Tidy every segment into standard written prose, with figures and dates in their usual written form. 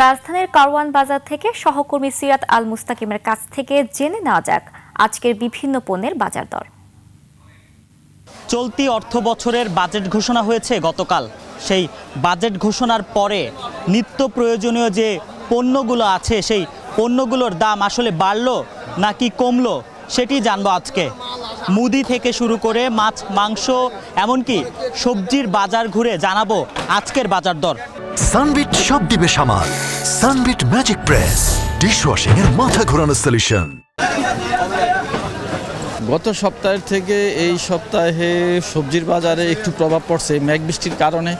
রাজধানীর কারওয়ান বাজার থেকে সহকর্মী সিরাত আল মুস্তাকিমের কাছ থেকে জেনে নেওয়া যাক আজকের বিভিন্ন পণ্যের বাজার দর। চলতি অর্থ বছরের বাজেট ঘোষণা হয়েছে গতকাল। সেই বাজেট ঘোষণার পরে নিত্য প্রয়োজনীয় যে পণ্যগুলো আছে সেই পণ্যগুলোর দাম আসলে বাড়লো নাকি কমলো সেটি জানবো আজকে। মুদি থেকে শুরু করে মাছ, মাংস, এমনকি সবজির বাজার ঘুরে জানাবো আজকের বাজার দর। সানবিট সব দিবে সামাল। সানবিট ম্যাজিক প্রেস ডিশওয়াশিং এর মাথা ঘোরানো সলিউশন। গত সপ্তাহের থেকে এই সপ্তাহে সবজির বাজারে একটু প্রভাব পড়ছে। মেঘ বৃষ্টির কারণে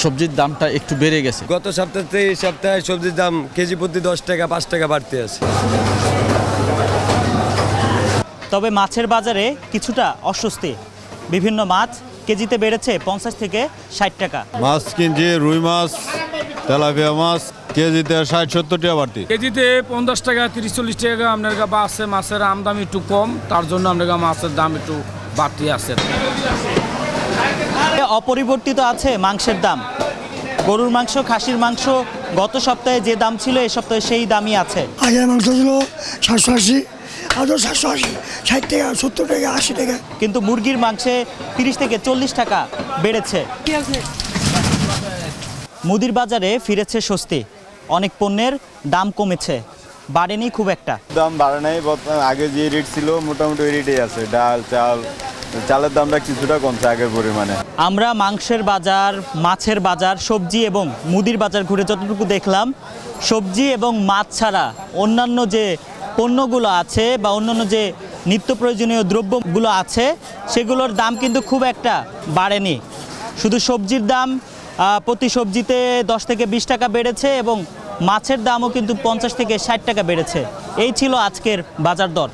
সবজির দামটা একটু বেড়ে গেছে। গত সপ্তাহ থেকে এই সপ্তাহে সবজির দাম কেজি প্রতি 10 টাকা 5 টাকা বাড়তে আছে। তবে মাছের বাজারে কিছুটা অস্বস্তি। বিভিন্ন মাছ কেজিতে বেড়েছে 50 থেকে 60 টাকা। মাছ কিনছি রুই মাছ, তেলাপিয়া মাছ কেজিতে 60-70 টাকা বাড়তি। কেজিতে 50 টাকা 30-40 টাকা আপনার কাছে আছে। মাছের আমদানি একটু কম, তার জন্য আপনার মাছের দাম একটু বাড়তি আছে। অপরিবর্তিত আছে মাংসের দাম। গরুর মাংস, খাসির মাংস গত সপ্তাহে যে দাম ছিল এই সপ্তাহে সেই দামই আছে। আগের মাংস ছিল 780, আজও 780, 60 টাকা, 70 টাকা, 80 টাকা। কিন্তু মুরগির মাংসে 30 থেকে 40 টাকা বেড়েছে। মুদির বাজারে ফিরেছে স্বস্তি। অনেক পণ্যের দাম কমেছে, বাড়েনি খুব একটা। দাম বাড়ে নাই, আগে যে রেট ছিল মোটামুটি ওই রেটেই আছে। ডাল, চালের দামটা কিছুটা কমছে আগের পরিমাণে। আমরা মাংসের বাজার, মাছের বাজার, সবজি এবং মুদির বাজার ঘুরে যতটুকু দেখলাম, সবজি এবং মাছ ছাড়া অন্যান্য যে পণ্যগুলো আছে বা অন্যান্য যে নিত্য প্রয়োজনীয় দ্রব্যগুলো আছে সেগুলোর দাম কিন্তু খুব একটা বাড়েনি। শুধু সবজির দাম প্রতি সবজিতে 10 থেকে 20 টাকা বেড়েছে এবং মাছের দামও কিন্তু 50 থেকে 60 টাকা বেড়েছে। এই ছিল আজকের বাজার দর।